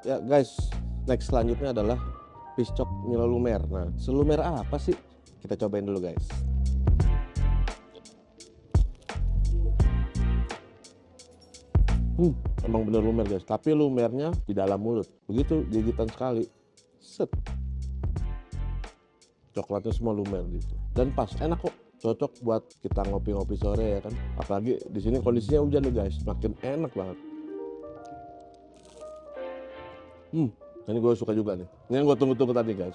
Ya guys, next selanjutnya adalah piscok Milo Lumer. Nah, selumer apa sih? Kita cobain dulu guys. Emang bener lumer guys, tapi lumernya di dalam mulut. Begitu gigitan sekali, set, coklatnya semua lumer gitu. Dan pas, enak kok, cocok buat kita ngopi-ngopi sore ya kan. Apalagi di sini kondisinya hujan nih guys, makin enak banget. Ini gue suka juga nih. Ini yang gue tunggu-tunggu tadi guys.